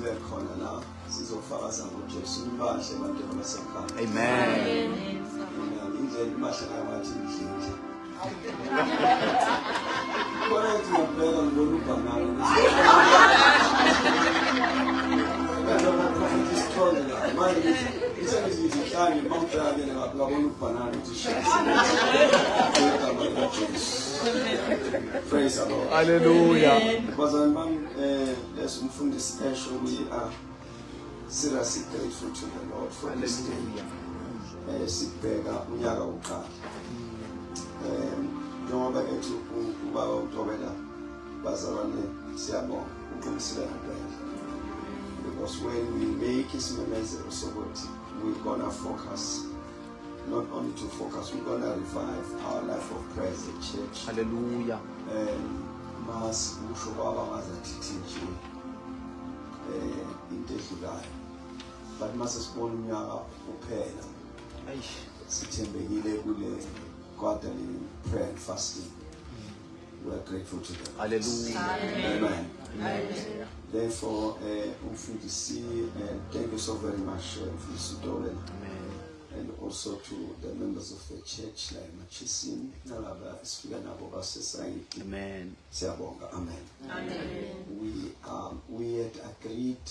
sibe khona la sizofakaza ngoJesu imbahle abantu abasekhaya. Amen. Indlela imbahle ngathi indlela. Kona ngiyabheka ngibona ubhanana. Kanti prophet isithole la. Manje isebenzihlanje bamfaka ngabona ubhanana ukuthi praise the Lord. Hallelujah. Bazalwane bami, lesumfundisi esho we are seriously grateful to the Lord for this day. Sibheka unyaka uqala. Njengoba ethi ubaba uTobela bazalwane siyabonga uqinisela ngempela. Because when we make isimemezelo sokuthi we're gonna focus, not only to focus, we're gonna revive our life of prayer as a church. Hallelujah. Mas usho kwaba ngazathi nje into edlulayo. But mase sibona unyaka uphela. Sithembekile kule quarterly prayer and fasting. We are grateful to them. Hallelujah. Amen. Amen. Therefore, umfundisi, thank you so very much, Mfundisi Dolan. And also to the members of the church, like Machisin, Nalaba, Speaker Nabo Society. Amen. Siabonga. Amen. Amen. We had agreed,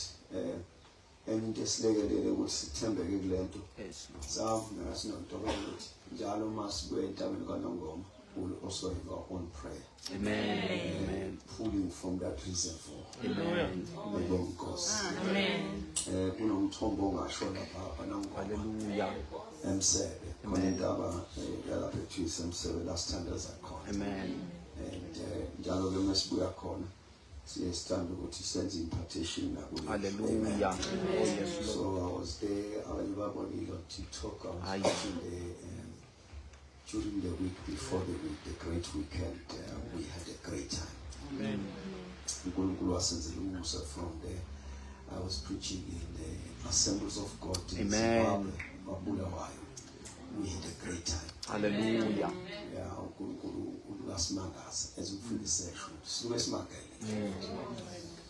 and this legacy would September Glento. Yes. Some as not to Jalo must go and Tamanagongom will also have our own prayer. Amen. Amen. Pulling from that reservoir. Amen. Amen. Hallelujah. Last time as I called. Amen. And Jalo must be a corner. See, stand with sends impartation. Hallelujah. Oh, yes, so Lord. I was there. I was on TikTok. I was watching during the week before the great weekend. We had a great time. Amen. From there, I was preaching in the Assemblies of God in Amen. Zimbabwe. We had a great time. Hallelujah. Yeah, last month as we finish session, Suez Market.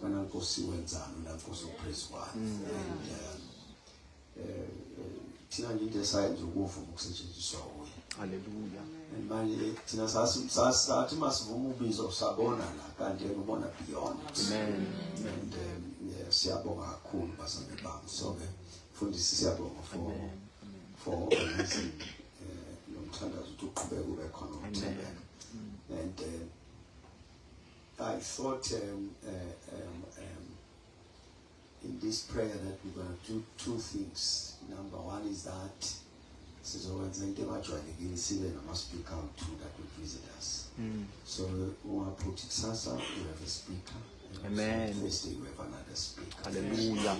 When I go see when Zan and I go so praise one. And Tina decided to go for oxygen to saw. Hallelujah. And my Tina started must movies of Sabona and they want to beyond. Amen. And Siabonga cool was on the bank. So for this Siabonga for reason. To Amen. And I thought in this prayer that we're going to do two things. Number one is that must become two that will visit us. So we want to put it Sasa, we have a speaker. Amen. Thursday we have another speaker. Hallelujah.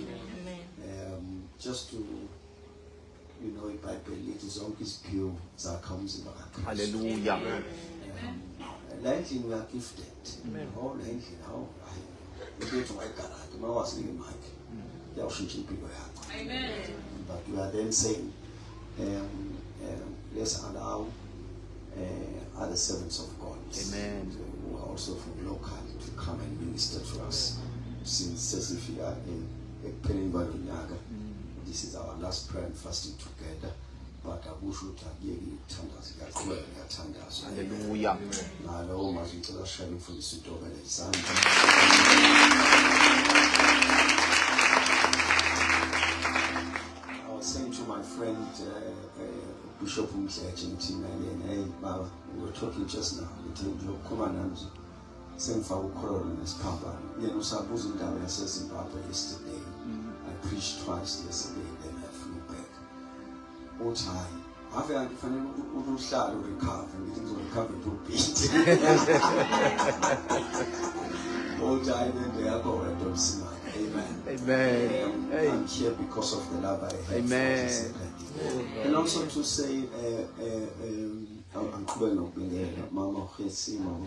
Just to I believe it's always pure that comes in our Hallelujah. Lately we are gifted. Oh, lately now I go to my garage. I was in my Amen. But we are then saying, let's allow other servants of God. Amen. Who are also from local to come and minister to us. Since we are in a Pennybalunyaga. This is our last prayer and fasting together. But I wish you to give you tenders. Hallelujah. Now, much into the sharing for the suit of the I was saying to my friend Bishop Argentina, Baba, we were talking just now. We told you, come on, same for Corona as Papa. Sabu's in Zimbabwe yesterday. I preached twice yesterday, then I flew back. All time. I've had to recover, meetings will recover to beat. All time, and they are going to see my Amen. Amen. I'm here because of the love I have. Amen. And also to say, I'm going to be there. Mama, Mama,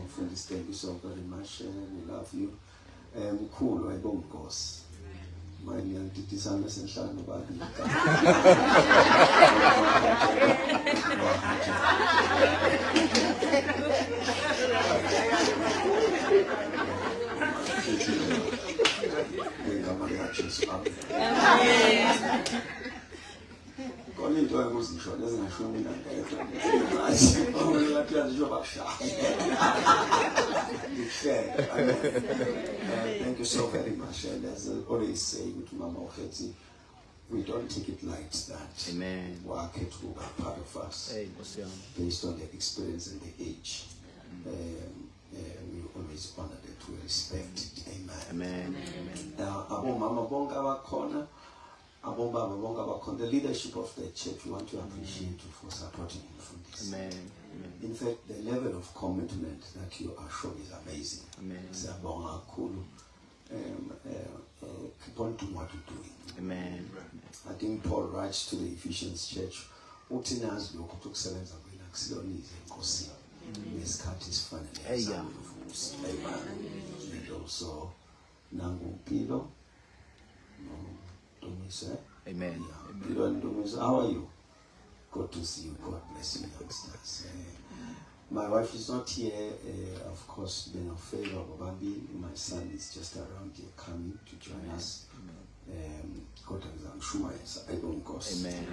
friends, thank you so very much. We love you. Cool, I don't go. My young Titisanas and Shan about igama likaJesu. Khona into engizisho lezingasho mina ngedwa. Ngathi njengoba kushaya. Thank you so very much. And as I always say with Mama Okhethi, we don't take it light that Amen. Wakhet will be part of us based on the experience and the age. We always honor that, we respect it. Amen. Now, Mama Bonga Wakona, Baba Bonga Wakona, the leadership of the church, we want to appreciate you for supporting you from this. Amen. In fact, the level of commitment that you are showing is amazing. Amen. Keep on doing what you're doing. Amen. I think Paul writes to the Ephesians church, Utinas Lokutuxelens of Inaxiloni and Kosi. His cat is funny. Amen. And also Nangu Pilo. Amen. Pilo and Dumisa, how are you? Good to see you. God bless you, youngsters. My wife is not here, of course, being a favor of Bambi. My son is just around here coming to join us. God I'm sure I don't go. Amen.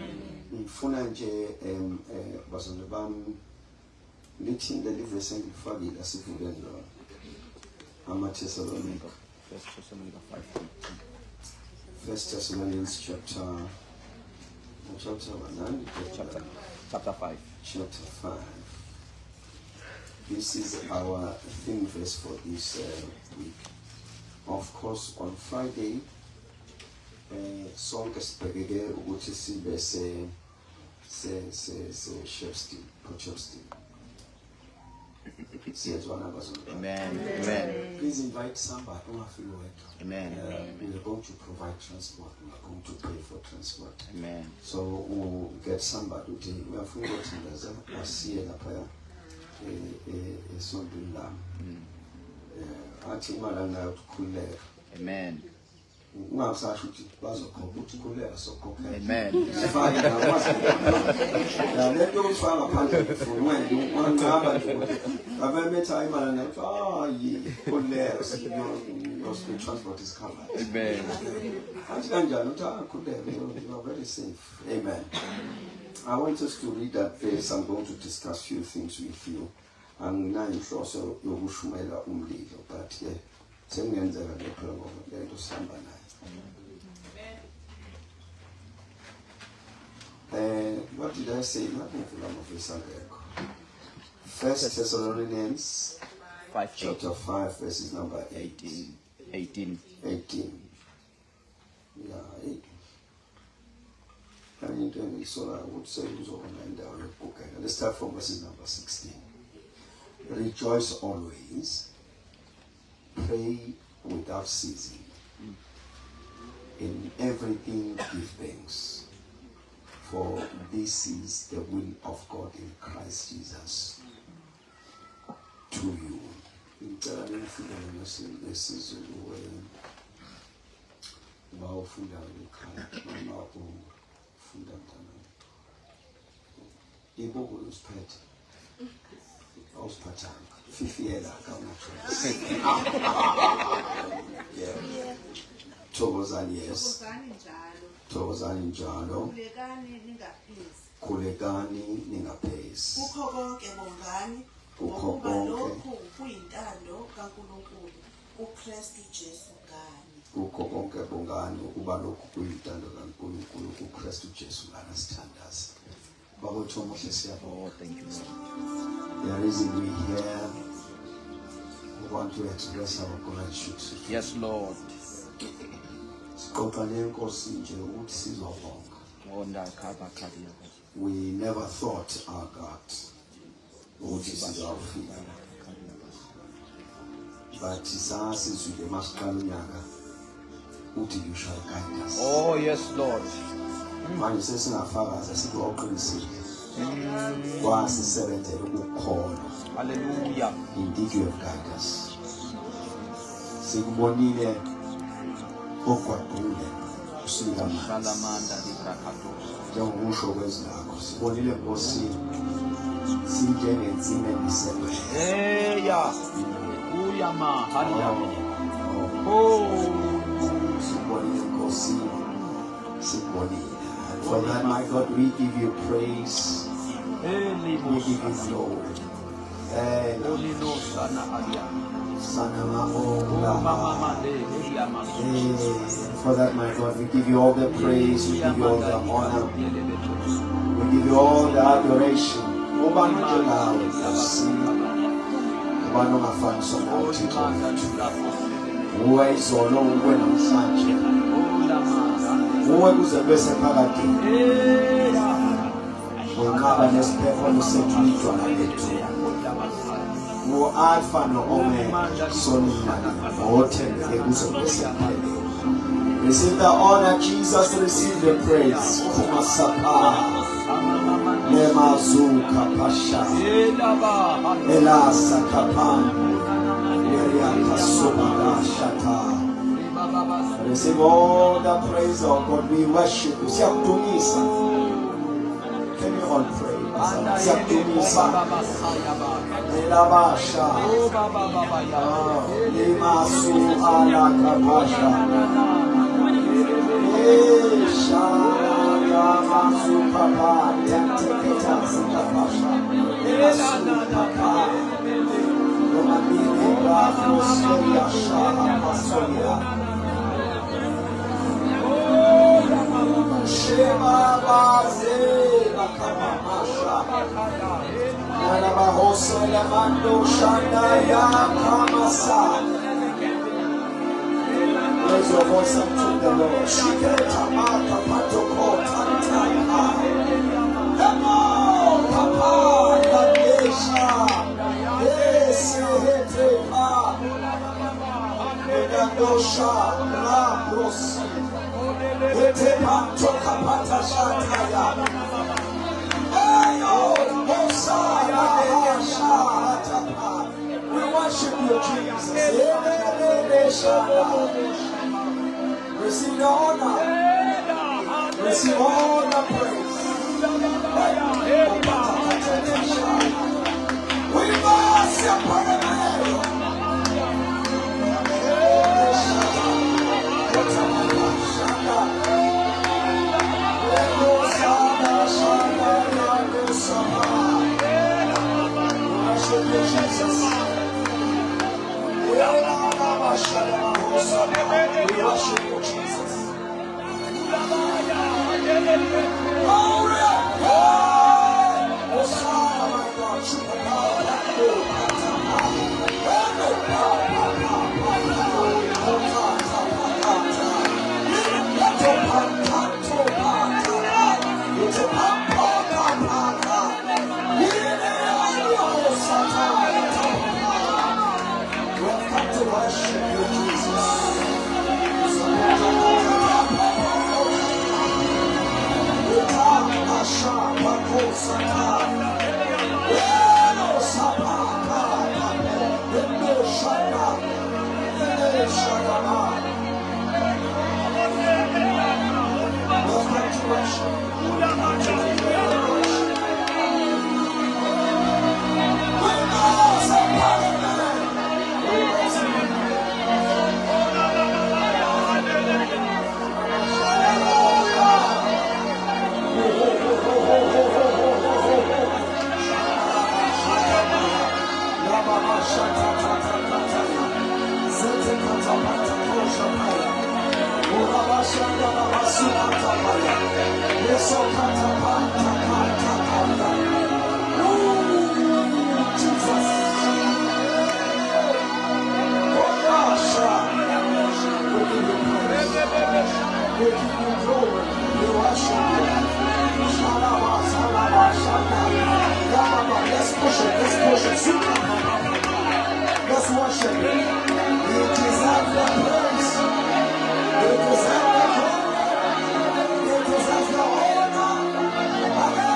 Funanje was on the bam meeting the live recently for the Asifugan Thessalonians. 1 Thessalonians chapter 5. Chapter 5. This is our theme verse for this week. Of course, on Friday, sonke sibhekeke ukuthi sibe se chef's team. Amen. Please invite somebody. Amen. We are going to provide transport. We are going to pay for transport. Amen. So we'll get somebody. We are going to see a prayer. Amen. Amen. Transport is covered. Amen. You are very safe. Amen. I want us to read that verse. I'm going to discuss a few things with you. I'm not sure so you will but what did I say? 1 Thessalonians 5, chapter 5, verses number 18. 18. Yeah, 8. I would say let's start from verses number 16. Rejoice always, pray without ceasing. In everything give thanks, for this is the will of God in Christ Jesus to you. This is Thokozani njalo. Khulekani ningaphezi. Kukho konke kuyintando kaNkulunkulu uKristu Jesu ngani. Kukho konke bongani ukuba lokhu kuyintando kaNkulunkulu uKristu Jesu ngani sithandaza. Bakwethu omuhle siyabonga. Thank you. The reason we here, we want to express our gratitude. Yes, Lord. We never thought our God would see our feet. But since we must come you shall guide us. Oh, yes, Lord. Man says in our fathers, I see all crazy. Hallelujah. Indeed, you have guided us. Sigbonile okwatule usilamanda. Salamanda di Brakatos. Njengokusho kwezakho. Sibonile Nkosi sinjengenzime elisebe. Uyama. Hallelujah. Oh. Sibonile For that, my God, we give you praise. We give you glory. For that, my God, we give you all the praise, we give you all the honor, we give you all the adoration. Alpha no Omega, receive the honor, Jesus, receive the praise. Receive all the praise of God. We worship you. Can you all pray? Raise your voice up to the Lord. We worship you, Jesus. Receive the honor. Receive all the praise. We must Jesus. We worship you, Jesus. Let's worship him. He deserves the praise. He deserves the glory. He deserves the honor. Amen.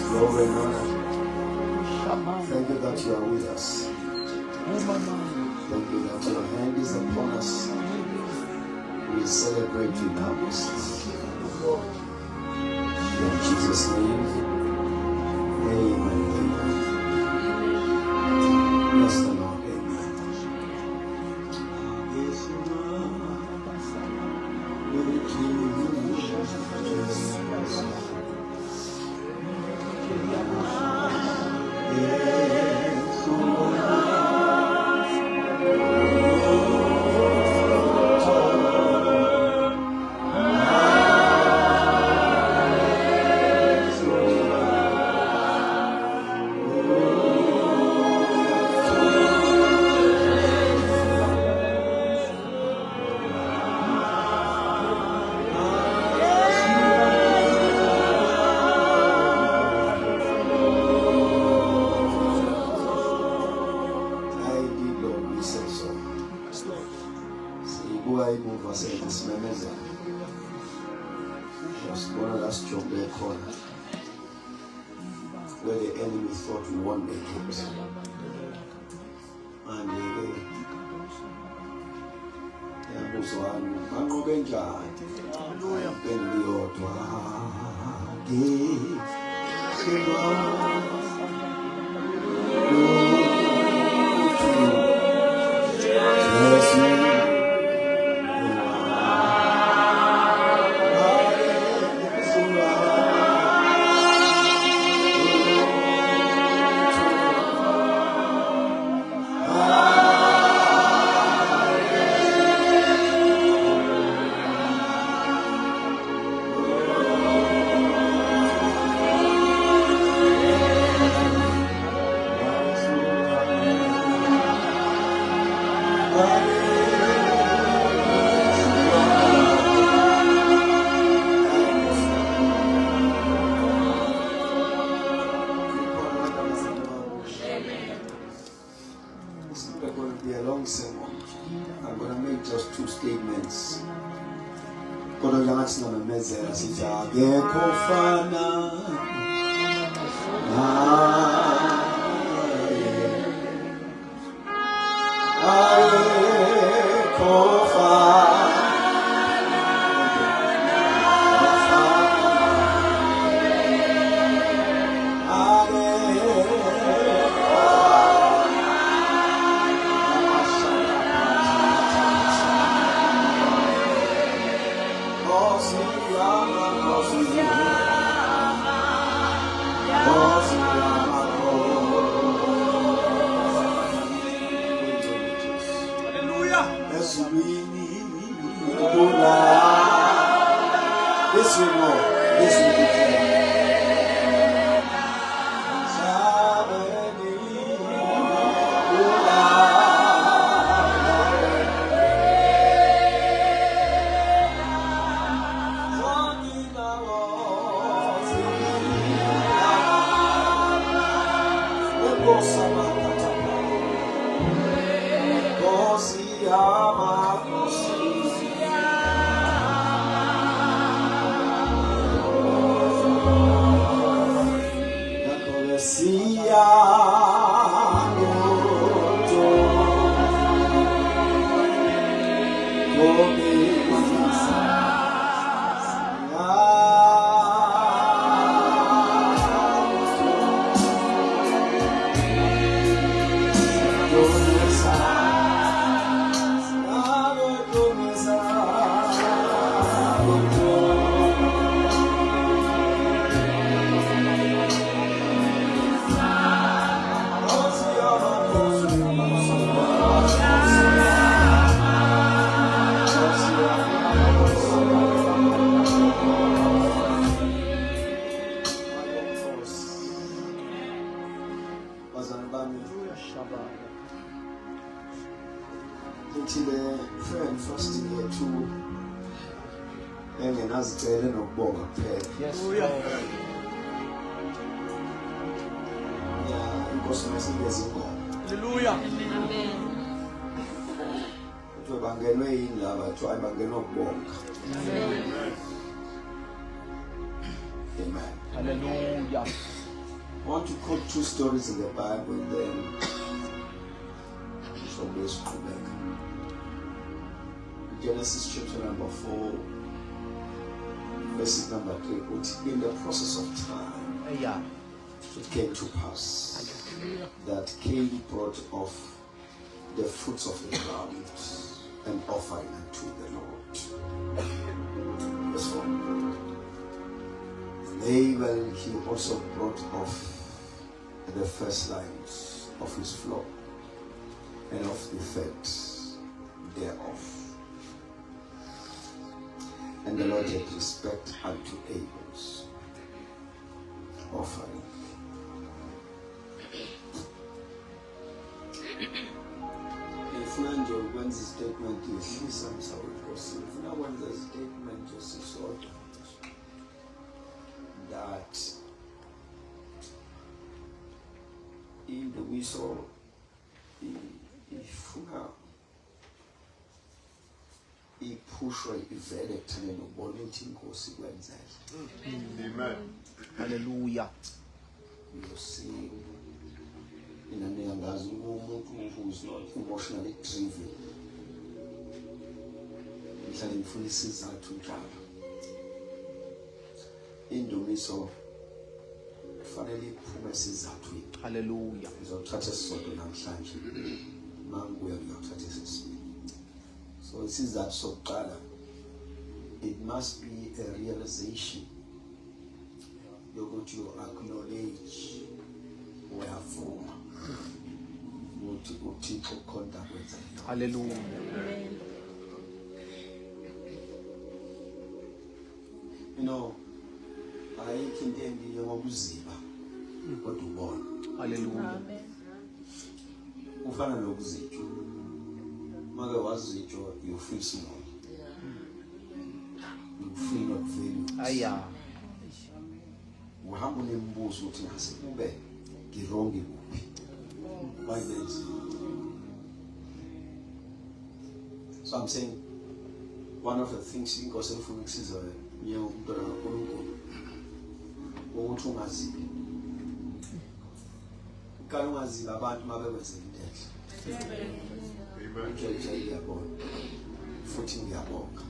Glory and honor. Thank you that you are with us. Thank you that your hand is upon us. We celebrate you now. In Jesus' name, amen. Bless the Lord. Where the enemy thought we won the games. And I'm going to make just two statements. Kodo jangatsi na mezera sita gekofana kofa ezulwini ngibona. This we know. This we declare. Until the friend first year two, and then as telling of Bob. Yes, Lord. Yeah, it was messing years ago. Hallelujah. Amen. To Banganway in lava, to Ibangano Bonk. Amen. Hallelujah. I want to quote two stories in the Bible and then from this to back. Genesis chapter number 4, verse number 3. But in the process of time, Yeah. it came to pass that Cain brought of the fruits of the ground and offered unto the Lord. Verse 4. Abel he also brought of the first lines of his flock and of the fat thereof. And the Lord had respect unto Abel's offering. Ifuna nje ukwenza statement yehlisa msawukhosi. Ifuna ukwenza statement yesisodwa that indumiso ifuna iphushwe ivele ekutheni nokubona ukuthi inkosi kwenzela. Amen. Hallelujah. You see, inanengazi umuntu who is not emotionally driven. Mhlawumbe ngifuna isizathu njalo. Indumiso kufanele iphume esizathweni. Hallelujah. Ngizothatha isisodwa namhlanje. Mangibuya ngizothatha esesibili. So isizathu sokuqala, it must be a realization yokuthi you acknowledge uyavuma ukuthi uThixo ukhonza kwenza. Hallelujah. You know, ayikho into embi njengokuziba kodwa ubona. Hallelujah. Ufana nokuzitshwa. Maka wazitshwa, you feel small. You feel not valued. Yeah. Uhamba unembuzo ukuthi ngase kube ngirongi kuphi. Why this? So I'm saying one of the things inkosi efuna ukusiza nje umntwana kaNkulunkulu ukuthi ungazibi. Ukala ungazibi abantu mabekwenza into enhle. Amen. Nje ngiyabona. Futhi ngiyabonga.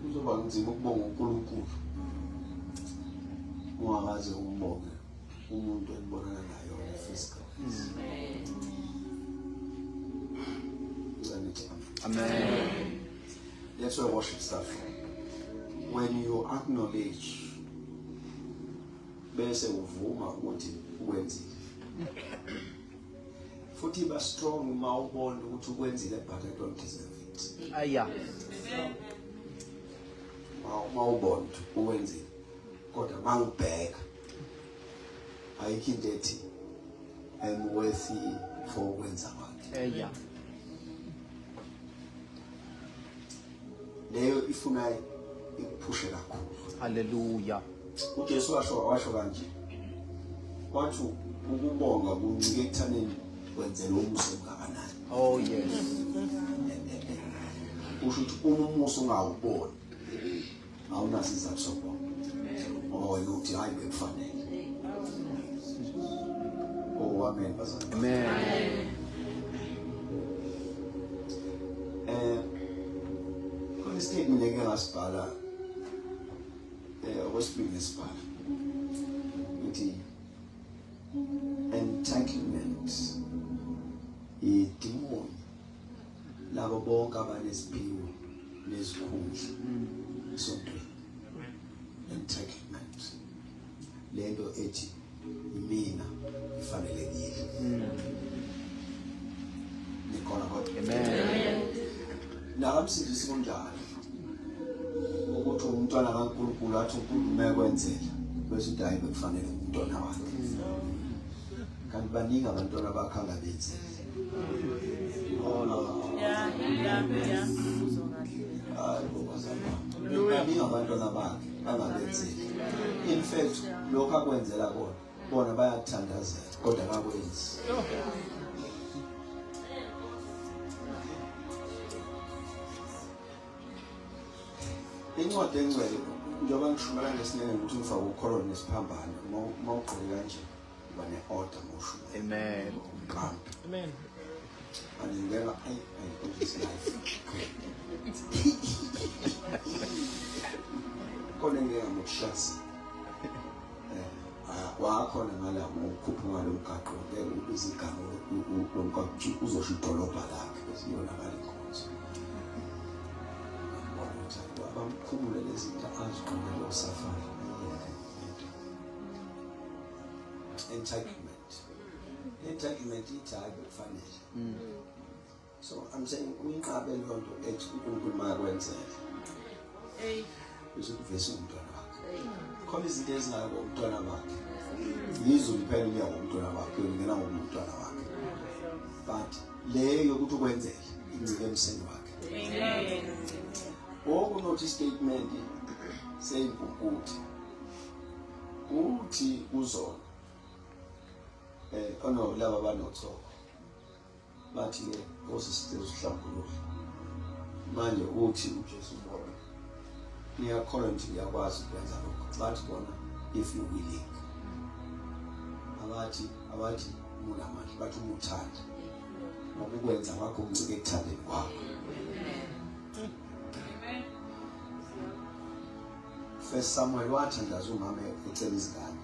Kuzoba nzima ukubonga uNkulunkulu ungakaze umbonge umuntu enibonana naye on a physical. Amen. That's where worship starts from. When you acknowledge, bese uvuma ukuthi uwenzile. futhi iba strong uma ubona ukuthi ukwenzile but I don't deserve it. Aya. Uma ubona ukuthi ukwenzile kodwa mangibheka ayikho into ethi I'm worthy for ukwenza kwakhe. Aya. Leyo ifuna ikuphushe kakhulu. Hallelujah. uJesu washo kanje wathi ukubonga kuncike ekuthaneni wenzela umusa ongakanani. Oh yes. Usho ukuthi umusa ungawuboni awunaso isizathu sokubonga ngoba wena uthi hayi bekufanele. Oh amen bazalwane. Amen. Kule statement engeke ngasibhala okwesibili nesibhala ukuthi entitlement idemoni labo bonke abanesiphiwo nezikhundla esontweni. Entitlement lento ethi mina ifanelekile. Nikhona kodwa. Amen. Nakamsindisi kunjalo ukuthi umntwana kaNkulunkulu athi uNkulunkulu ekwenzela bese uthi hayi bekufanele umntwana wakhe. Kanti baningi abantwana bakhe angabenzeli. Baningi abantwana bakhe angabenzeli. In fact lokho akwenzela bona bayathandazela kodwa akakwenzi. Incwadi engcwele njengoba ngishumela ngesinene ukuthi ngifake ukholo nesiphambano uma ugqoke kanje uba ne-order mawushumela. Amen. Amen. Aningena this life. Khona ngeke ngokushasa. Wakhona ngala ngokukhupha ngalo mgaqo ngeke ubize igama lomgaqo uzosho idolobha lakhe bese yona ngalikhonza. Abamkhumule lezinto aziqonile usafari. Entitlement ithi hayi bekufanele. So I'm saying uyinqabe lonto ethi uNkulunkulu mayakwenzela bese kuvesa umntwana wakhe. Khona izinto ezingako umntwana wakhe yizo liphela uya ngomntwana wakhe uyongena ngomntwana wakhe but leyo yokuthi ukwenzele incike emseni wakhe. Amen. Okunothi statement seyimpukuthi uthi uzona ono laba banothoko bathi ke osisitezo sihlambululo manje uthi uJesu bona niyakholwa ukuthi uyakwazi ukwenza lokho bathi bona if you willing abathi munamandla bathi umuthanda ngokwenza kwakho uncike ekuthandeni kwakho. First Samuel wathandaza umama ecela izingane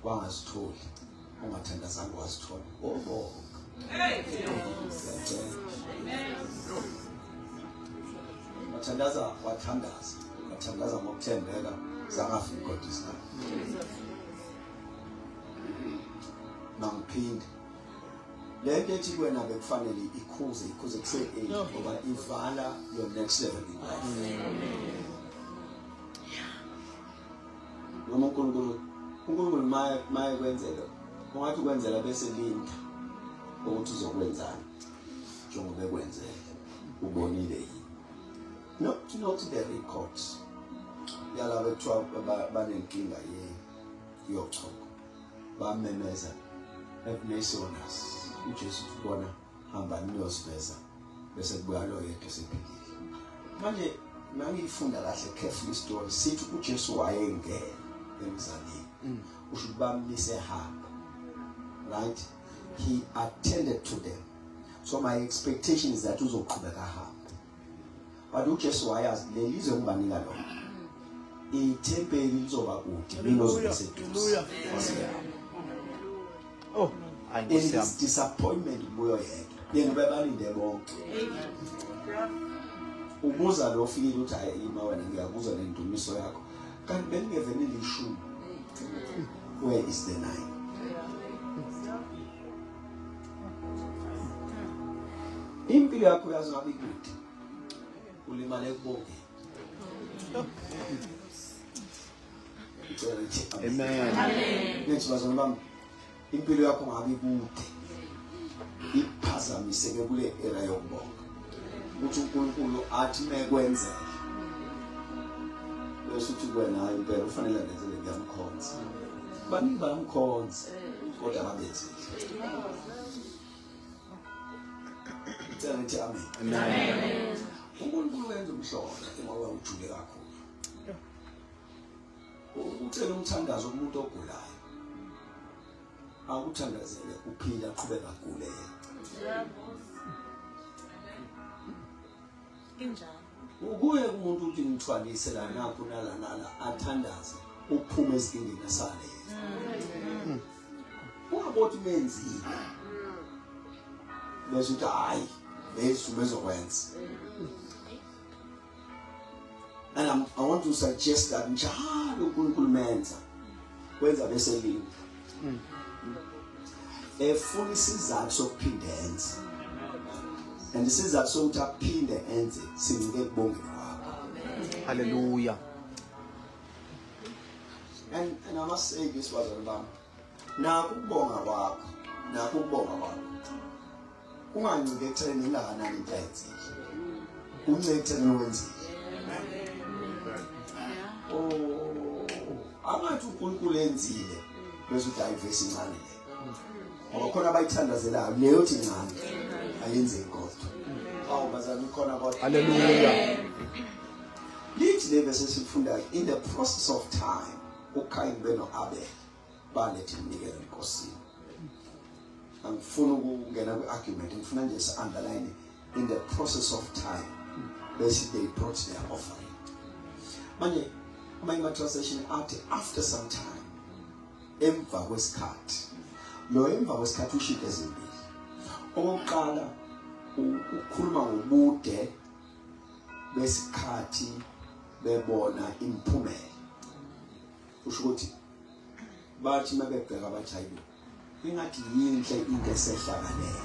wangazitholi ungathandazanga wazithola. Wathandaza ngokuthembeka zangafika kodwa izingane. Mangiphinde lento ethi kuwena bekufanele ikhuze kusey ngoba ivala your next level in life. Noma uNkulunkulu maye kwenzela ungathi kwenzela bese linda ukuthi uzokwenzana njengoba ekwenzela ubonile yini. Not the records yalabo ekuthiwa banenkinga yochoko bamemeza have mercy on us. uJesu ubona hamba niyosiveza bese kubuya lo yedwa sephilile. Manje mangifunda kahle carefully story sithi uJesu wayengena emzalini usho bamlise hamba, right? He attended to them, so my expectation is that uzoqhubeka hamba. But uJesu wayazi lelizwe ngibanika lona ithempeli lizoba kude linoziseduze. Oh, I know some disappointment kuyo yedwa yena bebalinde bonke. Ubuza lo ufike uthi hayi ima wena ngiyakuzwa nendumiso yakho kanti beningeveni lishumi. Where is the 9? impilo yakho yazi ngabe ikude ulimala ekubongeni. Amen. Nethi bazona bami impilo yakho ngabe ikude iphazamiseke kule era yokubonga ukuthi uNkulunkulu athi mekwenzeka bese uthi kuwena hayi impela ufanele ngenzele ngiyamkhonza baningi bayamkhonza kodwa abenzile. Uthi amen. Amen. uNkulunkulu wenza umhlobo ngoba ujule kakhulu. Uthela umthandazo kumuntu ogulayo akuthandazele uphila aqhubeka agule. Ukuye kumuntu uthi ngithwalise la nakho nala athandaze uphume ezinkingeni asale. Ungabothi menzile bese uthi hayi bese bezokwenza. And I want to suggest that njalo uNkulunkulu menza kwenza bese linda. Efuna isizathu sokuphinda enze. And isizathu sokuthi aphinde enze sinike kubongeni kwakho. Hallelujah. And I must say this was about nakho ukubonga kwakho, nakho ukubonga kwakho. Ungancike ekutheni ingakanani into ayenzile. Uncike ekutheni wenzile. Amathi uNkulunkulu enzile bese udayivesi incane le. Ngoba khona abayithandazelayo leyo thi incane ayenze inkodwa. Awu bazali khona kodwa. Hallelujah. Lithi le bese sifunda in the process of time uKayini beno Abel balethe imnikelo enkosini. Angifuni ukungena kwi-argument ngifuna nje si-underline in the process of time bese they brought their offering. Manje my translation after some time emva kwesikhathi lo emva kwesikhathi ushite ezimbili. Okokuqala ukhuluma ngobude besikhathi bebona imphumela. Usho ukuthi bathi mabebheka abathayini ingathi yinhle into esehlakanele.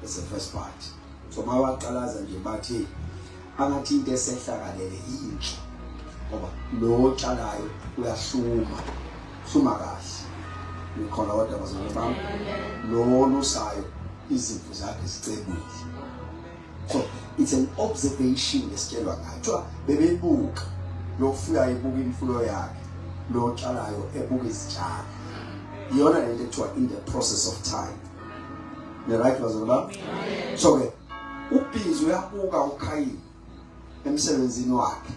That's the first part. So mawaqalaza nje bathi angathi into esehlakanele yinhle ngoba lo tshalayo uyahluma kahle nikhona kodwa bazona bami lo lusayo izimvu zakhe zicebile. So it's an observation lesitshelwa ngayo bebebuka lo fuya ibuka imfuyo yakhe lo tshalayo ebuka izitshalo iyona lento ethiwa in the process of time. The right bazona bami. So ke ubhizi uyabuka uKayini emsebenzini wakhe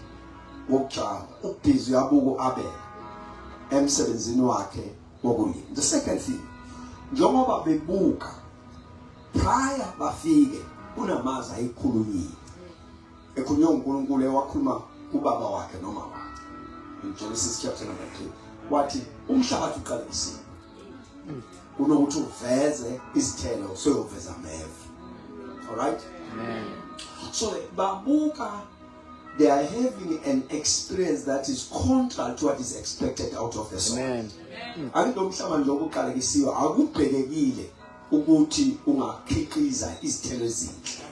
wokutshala ubhizi uyabuka uAbel emsebenzini wakhe wokulima. The second thing njengoba bebuka prior bafike kunamazi ayikhulunyile ekhulunywa uNkulunkulu ewakhuluma kubaba wakhe noma wakhe in Genesis chapter number 2 wathi umhlabathi uqalekisile kunokuthi uveze izithelo soyoveza ameva. All right. Amen. So babuka they are having an experience that is contrary to what is expected out of the soul. Amen. Angidomhlaba nje okuqalekisiwe akubhekekile ukuthi ungakhiqiza izithelo ezinhle.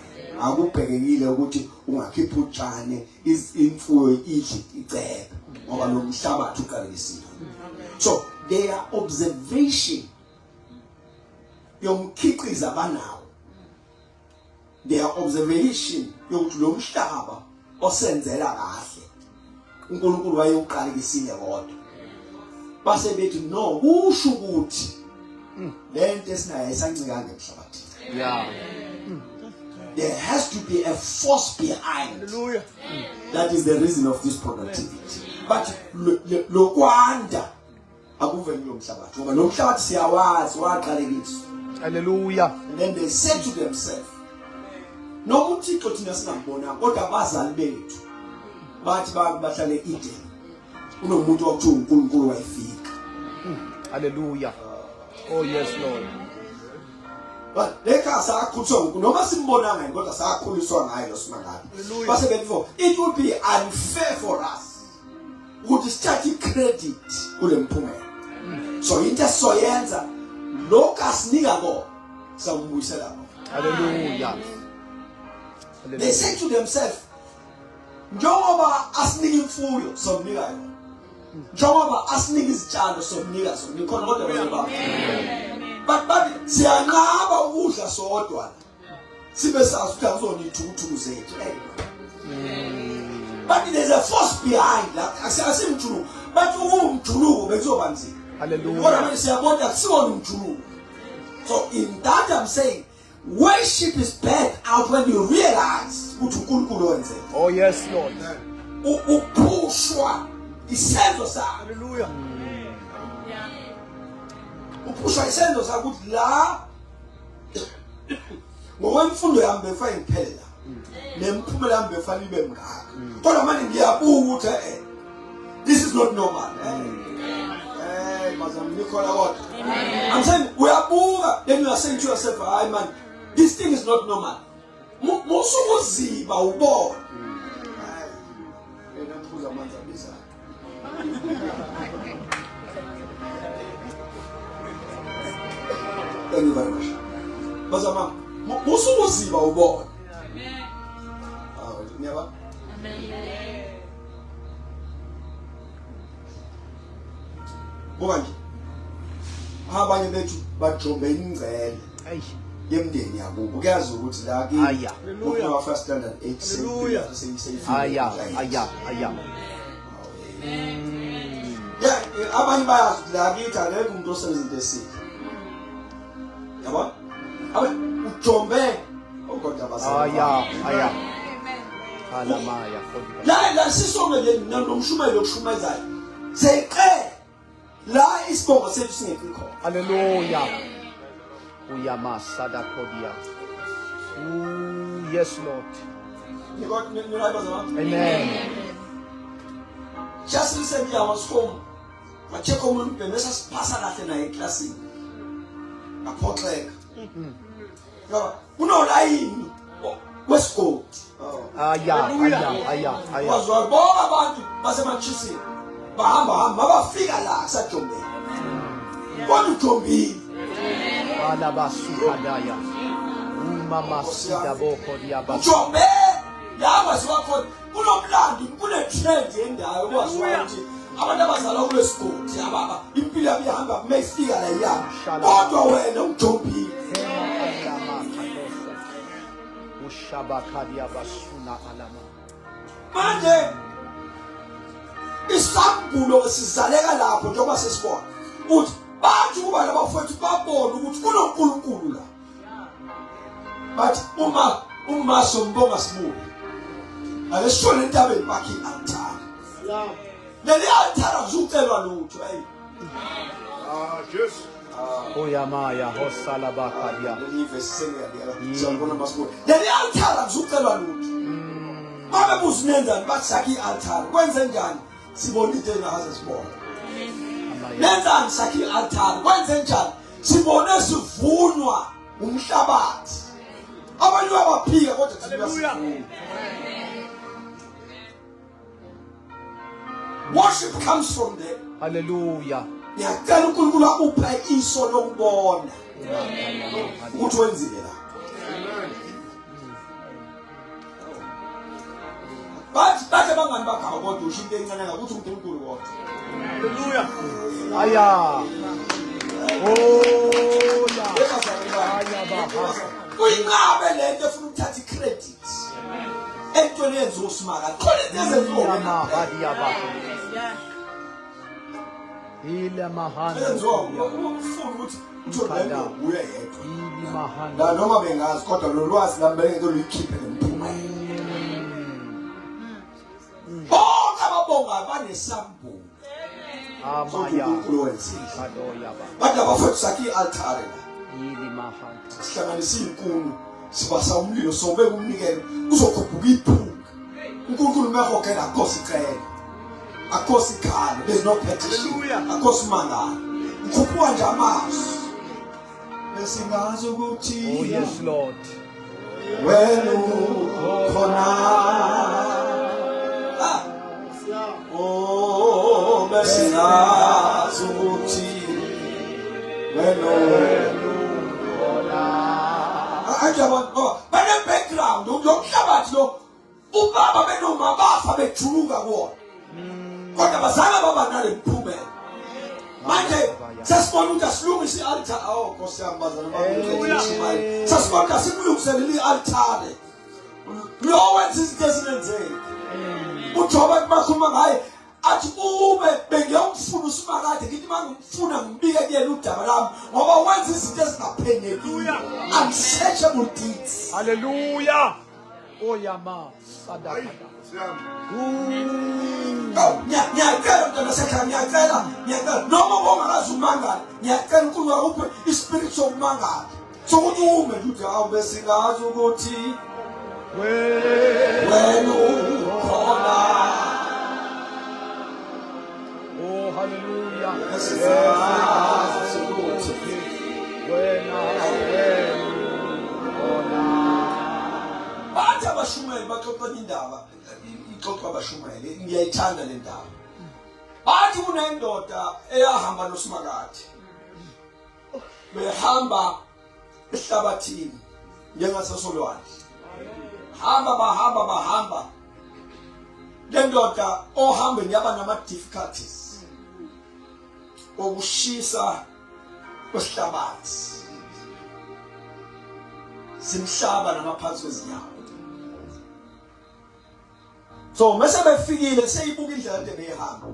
Akubhekekile ukuthi ungakhipha utshane imfuyo idle icebe ngoba lo mhlabathi uqalekisiwe. So their observation yomkhiqiza banawo, their observation yokuthi lo mhlaba osenzela kahle uNkulunkulu wayeuqalekisile kodwa base bethi no kusho ukuthi lento esinayo esancikanga emhlabathini. Yeah. There has to be a force behind. Hallelujah. That is the reason of this productivity. But lokwanda akuveni lo mhlabathi ngoba lo mhlabathi siyawazi waqalekiswa. Hallelujah. And then they said to themselves, no uThixo thina singambona kodwa abazali bethu bathi bahlale Eden unomuntu othi uNkulunkulu wayefika. Hallelujah. Oh yes, Lord. But leka sakhuthwa noma simbonanga kodwa sakhuliswa ngayo lo simangalo. Base bethu it would be unfair for us ukuthi sithathe credit kule mphumela. So into soyenza lokho asinika ko sawubuyisela. Hallelujah. They say to themselves, njengoba asinika imfuyo somnika yona. Njengoba asinika izitshalo somnika zona. Nikhona kodwa baba. But siyanqaba ukudla sodwa. Sibe sazi ukuthi akuzona ithukuthuku zethu. But there's a force behind that. Asimjuluko. But umjuluko bekuzoba nzima. Hallelujah. Kodwa manje siyabona akusiwona umjuluko. So in that I'm saying, worship is birthed out when you realize ukuthi uNkulunkulu wenze. Oh yes, Lord. Uphushwa isenzo sakho. Hallelujah. Uphushwa isenzo sakho ukuthi la ngokwemfundo yami befana ngiphelela. Nemphumela yami befana ibe mngaka. Kodwa manje ngiyabuka ukuthi this is not normal. I'm saying we are poor. Then you are saying to yourself, "Hi man, this thing is not normal." Musukuziba ubona. Thank you very much. Bazama, musukuziba ubona. Amen. Bonke abanye bethu bajombe ingcele yemndeni yakubo kuyazi ukuthi la ku first standard 8 Aya. Yeah, abanye bayazi ukuthi la kithi akekho umuntu osebenza into esile. Yabo? Abe ujombe okodwa basala. Aya. Halamaya. La sisonke le nomshumayelo yokushumayizayo. Seqe la isibongo sethu singekho. Hallelujah. Uyamasada kodia. Yes, Lord. Amen. Just recently I was home. I check on him and let's pass that in a class. A potluck. Uno line. West Coast. Aya. Was a bomb about Basamanchisi. Bahama, bafika la kusajombe. Kodwa uJombi. Alabasukadaya. Umama sidaboko diabas. Jombe yabaziwa khona kunomlando kune-trend yendawo kwaziwa ukuthi abantu abazalwa kule sikoti ababa impilo yabo ihamba mayifika la yami kodwa wena uJombi ushabakadia basuna alama. Manje isambulo sizaleka lapho njengoba sesibona uthi bathi kuba labafowethu babona ukuthi kunoNkulunkulu la. But uma sombonga sibuye aleshona entabeni bakhe i-altar. Leli altar akuzucelwa lutho Yes. Oyamaya hosala bakadia. Leli altar akuzucelwa lutho. Babe buzinenzani bathi sakhe i-altar kwenze njani sibona into engaze sibone. Nenzani sakhe i-altar kwenze njani sibone sivunywa umhlabathi. Abantu abaphika kodwa Hallelujah. Worship comes from there. Hallelujah. Ngiyacela uNkulunkulu akuphe iso lokubona ukuthi wenzile la. Bathi bangani bakho kodwa usho into encane ngakuthi uNkulunkulu kodwa. Hallelujah. Aya. Oh la. Aya baba. Kuyinqabe lento efuna ukuthatha i-credit. Entweni yenziwa uSimaka. Khona into ezenziwa Mahadia baba. Ile mahanda. yenziwa ufuna ukuthi uJordan uye yedwa. Ile mahanda. La noma bengazi kodwa lo lwazi lami bengeke luyikhiphe ngempumela. Bonke ababonga banesambulo. Amaya. uNkulunkulu wenzile. Adoya baba. Bathi abafowethu sakhe i-altar la. Ile mahanda. Sihlanganisa inkuni sibasa umlilo sobeka umnikelo uzokhuphuka iphunga. uNkulunkulu mekhokhela akhosi icela. Akhosi ikhalo. There's no petition. Akhosi mangala. Ukhuphuka nje amazwi. Besingazi ukuthi Oh yes, Lord. wena ukhona. Oh besingazi ukuthi wena Ajaba bane background uyokuhlaba umhlabathi lo ubaba benoma bafa bejuluka kuwona kodwa bazange baba nale mphumela manje sasibona ukuthi asilungise i-altar Nkosi yami bazana bami sasibona sikulungiselele i-altare lo wenza izinto ezingenzeki uJobe bakhuluma ngaye athi ube bengiyomfuna uSimakade ngithi mangimfuna ngibike kuyena udaba lami ngoba wenza izinto ezingaphenyekile unsearchable deeds. Hallelujah. Oh yama sadaka. Ngiyacela mntwana sekhaya ngiyacela noma bongakazi umangala ngiyacela uNkulunkulu uphe ispirit somangala sokuthi ume nje awu besingazi ukuthi wena ukhona. Oh hallelujah. Bathi abashumeli baxoxa indaba ixoxa abashumeli ngiyayithanda le ndaba. Bathi kunendoda eyahamba noSimakade behamba ehlabathini njengasesolwandle bahamba le ndoda ohambeni yaba nama difficulties okushisa kwesihlabathi simhlaba namaphansi kwezinyawo. So mase befikile seyibuka indlela ende beyihamba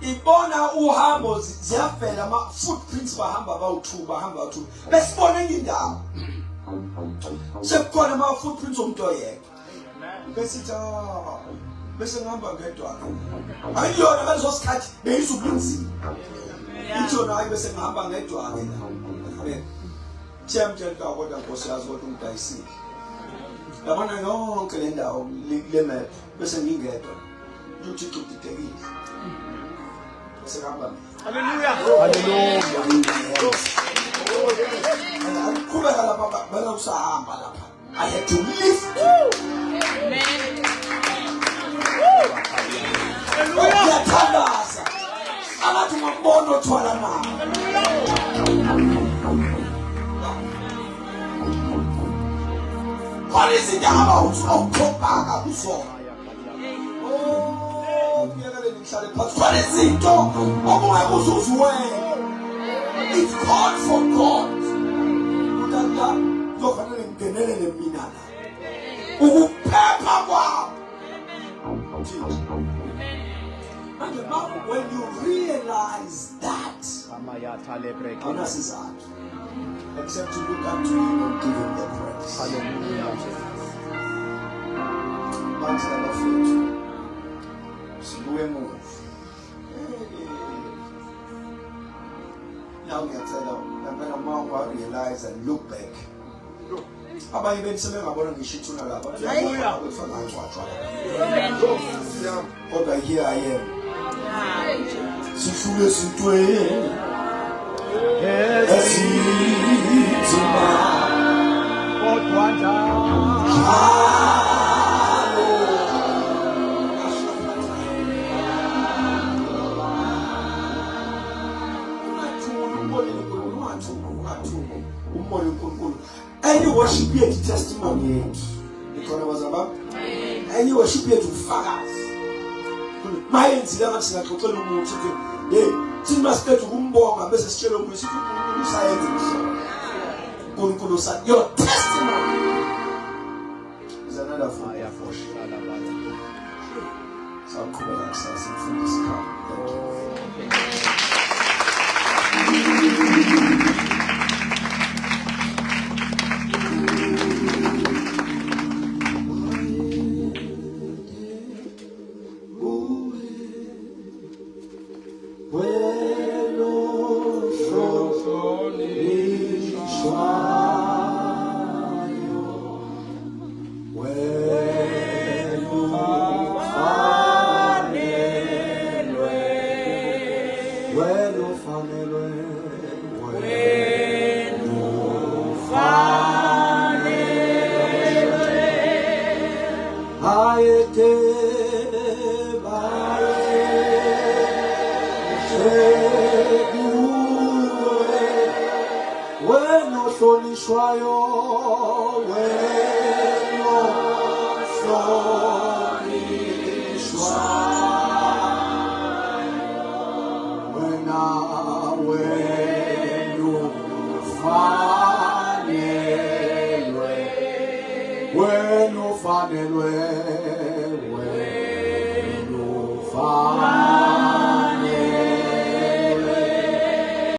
ibona uhambo ziyavela ama footprints bahamba bahamba besibona enye indawo sekukhona ama footprints omuntu oyedwa besithi bese ngihamba ngedwa ayiyona ngaleso sikhathi beyizubunzima ithona hayi bese ngihamba ngedwa ke Champion kodwa Nkosi yazi ukuthi ngidayisile yabona yonke le ndawo le map bese ngingedwa ukuthi uqhubekile bese ngihamba. Hallelujah. Hallelujah. Kuqhubeka lapha bela usahamba lapha I had to lift. Amen. Ngiyathandaza abathi ngibona othwala nawo. What is it about? Awukhopaka kuzona. Ngiyakale ngihlale phansi. What is it? Okungeke uzuzuwele. It's God for God. Utata kufanele ngenelele mina la. Ukuphepha kwabo. And when you realize that, except to look unto him and give him the praise. Hallelujah. Man's never failed. Sibuye move. Now we are telling them, when a man will realize and look back. Abanye bengisebe ngabona ngishithuna lapha. Hallelujah. Kodwa here I am. Sifule sintweni. Esitima. Kodwa any worship here to testimony because I was about any worship here to fast. My incident singaxoxela umuntu sithi hey thina sithethe ukumbonga bese sitshela umuntu sithi usayenza uNkulunkulu sa your testimony is another fire for so qhubeka sasifundisa wena ufanelwe